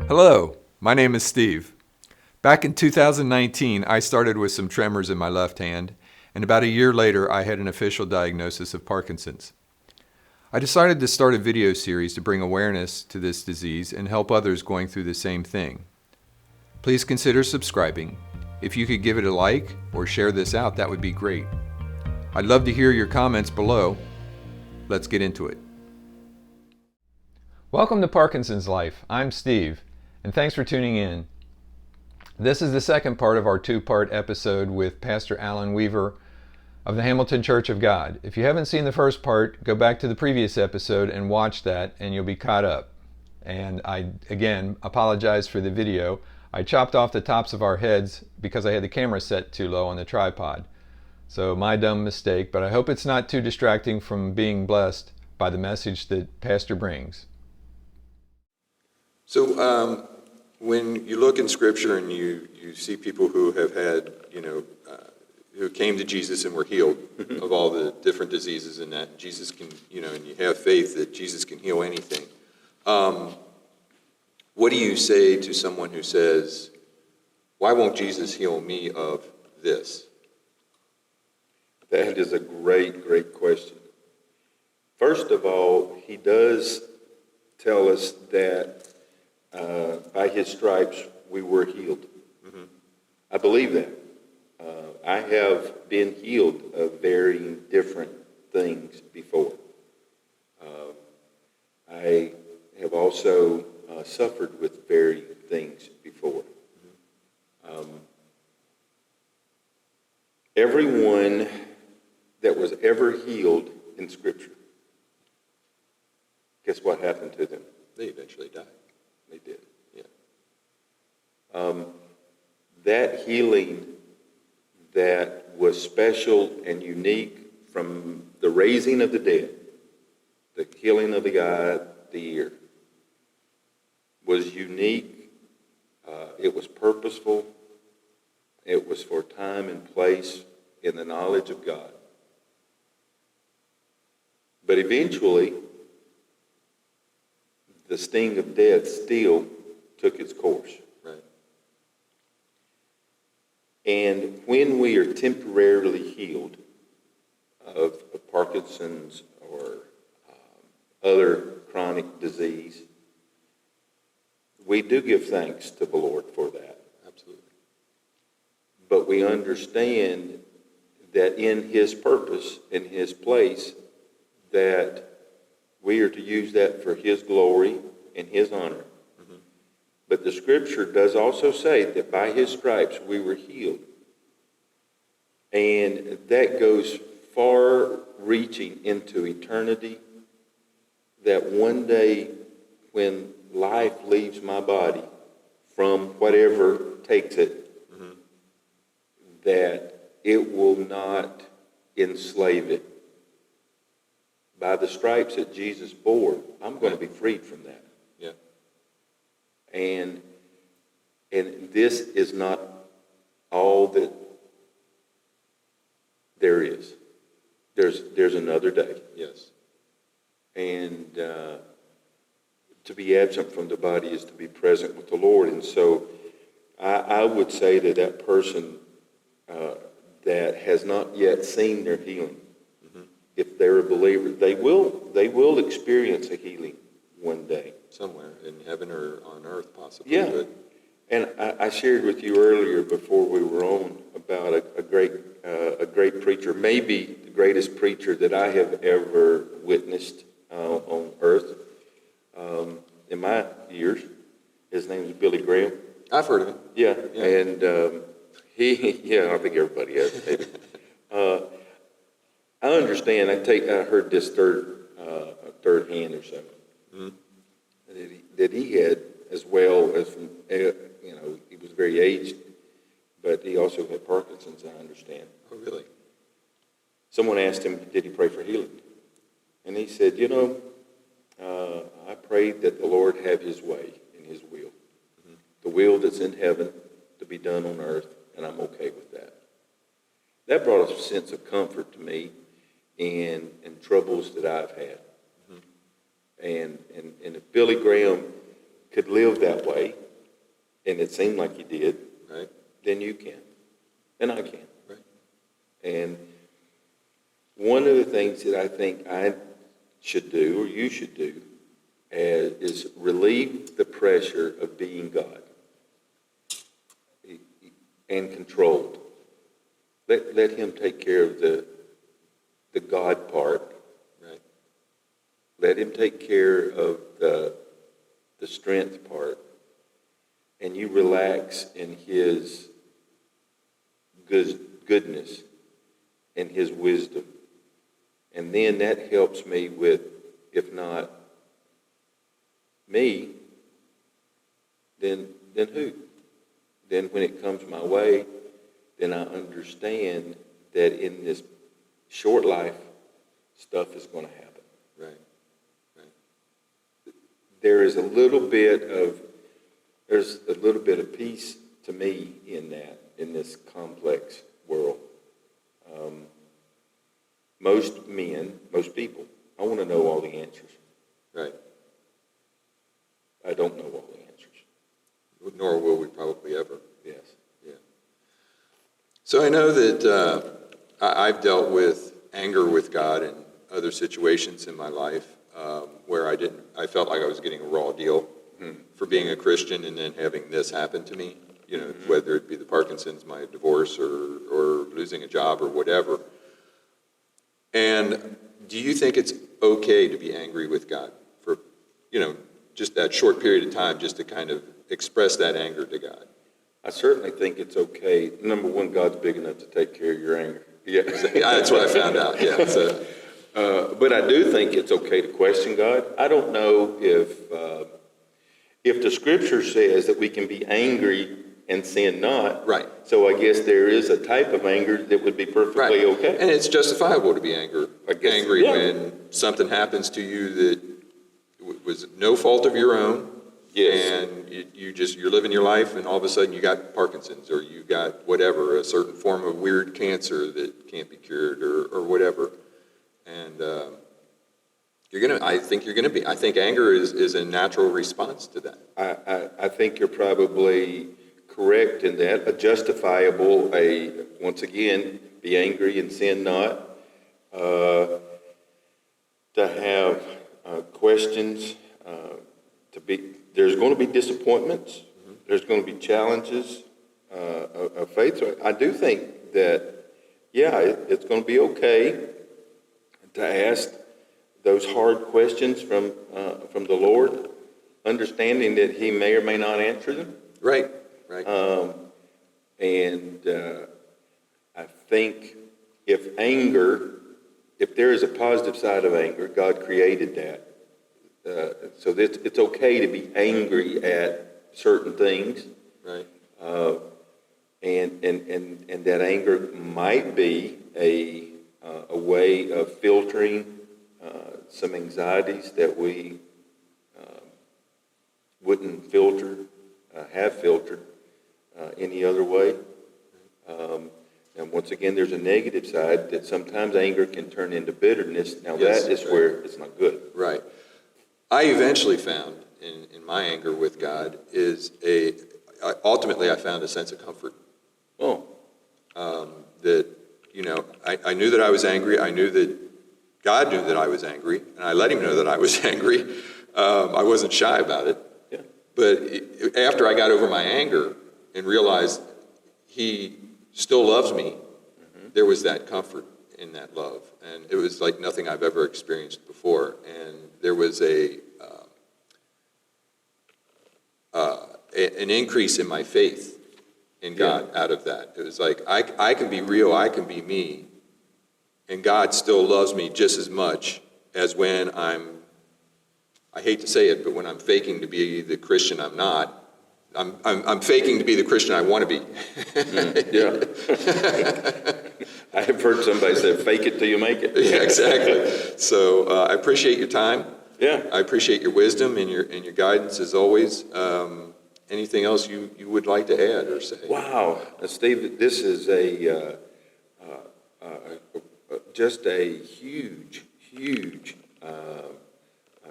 Hello, my name is Steve. Back in 2019, I started with some tremors in my left hand, and about a year later, I had an official diagnosis of Parkinson's. I decided to start a video series to bring awareness to this disease and help others going through the same thing. Please consider subscribing. If you could give it a like or share this out, that would be great. I'd love to hear your comments below. Let's get into it. Welcome to Parkinson's Life. I'm Steve, and thanks for tuning in. This is the second part of our two-part episode with Pastor Alan Weaver of the Hamilton Church of God. If you haven't seen the first part, go back to the previous episode and watch that, and you'll be caught up. And I, again, apologize for the video. I chopped off the tops of our heads because I had the camera set too low on the tripod. So my dumb mistake, but I hope it's not too distracting from being blessed by the message that Pastor brings. So when you look in Scripture and you see people who have had, who came to Jesus and were healed of all the different diseases, and that Jesus can, and you have faith that Jesus can heal anything. What do you say to someone who says, why won't Jesus heal me of this? That is a great, great question. First of all, he does tell us that by his stripes we were healed. Mm-hmm. I believe that. I have been healed of varying different things before. I have also suffered with varying things before. Mm-hmm. Everyone that was ever healed in Scripture, guess what happened to them? They eventually died. They did. Yeah. That healing that was special and unique from the raising of the dead, the healing of the eye, the ear, was unique. It was purposeful. It was for time and place in the knowledge of God. But eventually, the sting of death still took its course. Right. And when we are temporarily healed of Parkinson's or other chronic disease, we do give thanks to the Lord for that. Absolutely. But we understand that in his purpose, in his place, that we are to use that for his glory and his honor. Mm-hmm. But the Scripture does also say that by his stripes we were healed. And that goes far reaching into eternity, that one day when life leaves my body from whatever takes it, mm-hmm. that it will not enslave it. By the stripes that Jesus bore, I'm going to be freed from that. Yeah. And this is not all that there is. There's another day. Yes. And to be absent from the body is to be present with the Lord. And so I would say to that person that has not yet seen their healing, if they're a believer, they will experience a healing one day. Somewhere in heaven or on earth, possibly. Yeah. But And I shared with you earlier before we were on about a great preacher, maybe the greatest preacher that I have ever witnessed on earth in my years. His name is Billy Graham. I've heard of it. Yeah. Yeah. And I think everybody has. Maybe. I understand. I heard this third hand or so, mm-hmm. that he had, as well as from, he was very aged, but he also had Parkinson's. I understand. Oh, really? Someone asked him, did he pray for healing? And he said, I prayed that the Lord have his way in his will, mm-hmm. the will that's in heaven to be done on earth, and I'm okay with that. That brought a sense of comfort to me in troubles that I've had. Mm-hmm. And if Billy Graham could live that way, and it seemed like you did, Right. then you can, and I can. Right. And one of the things that I think I should do, or you should do, is relieve the pressure of being God and controlled. Let him take care of the God part. Right. Let him take care of the strength part. And you relax in his goodness and his wisdom. And then that helps me with, if not me, then who? Then when it comes my way, then I understand that in this short life, stuff is going to happen. Right. Right. There's a little bit of peace to me in that, in this complex world. Most people, I want to know all the answers. Right. I don't know all the answers. Nor will we probably ever. Yes. Yeah. So I know that I've dealt with anger with God in other situations in my life where I felt like I was getting a raw deal for being a Christian and then having this happen to me, whether it be the Parkinson's, my divorce, or losing a job or whatever. And do you think it's okay to be angry with God for, just that short period of time just to kind of express that anger to God? I certainly think it's okay. Number one, God's big enough to take care of your anger. Yeah, that's what I found out. Yeah. So. But I do think it's okay to question God. I don't know if the Scripture says that we can be angry and sin not. Right. So I guess there is a type of anger that would be perfectly okay. And it's justifiable to be angry Yeah. when something happens to you that was no fault of your own. Yes. And you're living your life, and all of a sudden you got Parkinson's, or you got whatever, a certain form of weird cancer that can't be cured, or whatever. And I think anger is a natural response to that. I think you're probably correct in that. Justifiable, once again, be angry and sin not. To have questions, there's going to be disappointments. Mm-hmm. There's going to be challenges of faith. So I do think that, it's going to be okay to ask those hard questions from the Lord, understanding that he may or may not answer them. Right. And I think if there is a positive side of anger, God created that. So it's okay to be angry at certain things. Right. And that anger might be a way of filtering some anxieties that we wouldn't have filtered any other way. And once again, there's a negative side that sometimes anger can turn into bitterness. Now that is where it's not good. Right. I eventually found in my anger with God ultimately I found a sense of comfort. Oh. That, I knew that I was angry. I knew that God knew that I was angry, and I let him know that I was angry. I wasn't shy about it. Yeah. But after I got over my anger and realized he still loves me, there was that comfort in that love. And it was like nothing I've ever experienced before. And there was an increase in my faith in God out of that. It was like, I can be real, I can be me, and God still loves me just as much as when I hate to say it, but when I'm faking to be the Christian I'm not. I'm faking to be the Christian I want to be. Yeah. I have heard somebody say, fake it till you make it. Yeah, exactly. So I appreciate your time. Yeah. I appreciate your wisdom and your guidance as always. Anything else you would like to add or say? Wow. Steve, this is just a huge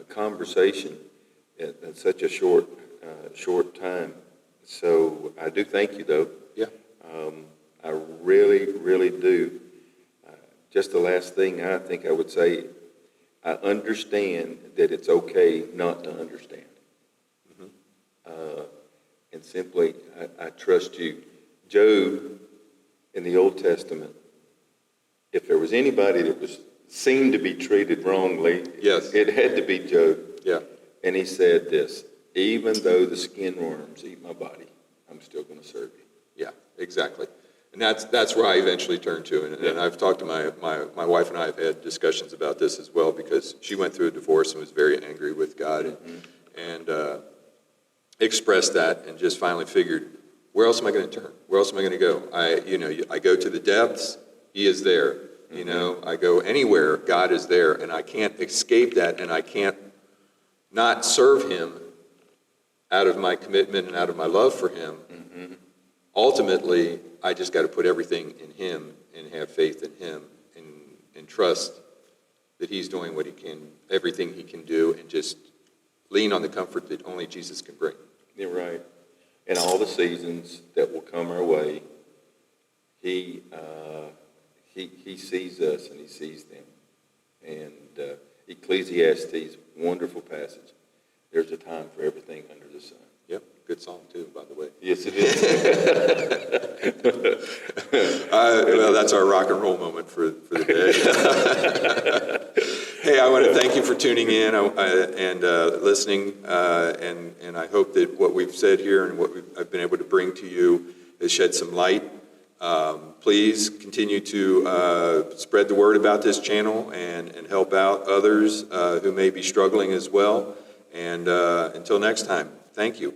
conversation in such a short short time. So I do thank you, though. Yeah. I really, really do. Just the last thing I think I would say, I understand that it's okay not to understand. And simply, I trust you. Job, in the Old Testament, if there was anybody that was seemed to be treated wrongly, Yes. it had to be Job. Yeah. And he said this, even though the skin worms eat my body, I'm still going to serve you. Yeah, exactly. And that's where I eventually turned to. And I've talked to my wife, and I have had discussions about this as well, because she went through a divorce and was very angry with God, and expressed that, and just finally figured, where else am I going to turn? Where else am I going to go? I go to the depths, He is there. I go anywhere, God is there, and I can't escape that, and I can't not serve Him out of my commitment and out of my love for Him. Ultimately, I just got to put everything in Him and have faith in Him, and trust that He's doing what He can, everything He can do, and just lean on the comfort that only Jesus can bring. You're right. And all the seasons that will come our way, He sees us and He sees them. And Ecclesiastes, wonderful passage. There's a time for everything under the sun. Yep, good song too, by the way. Yes, it is. Well, that's our rock and roll moment for the day. Hey, I want to thank you for tuning in and listening, and I hope that what we've said here and what I've been able to bring to you has shed some light. Please continue to spread the word about this channel and help out others who may be struggling as well. And until next time, thank you.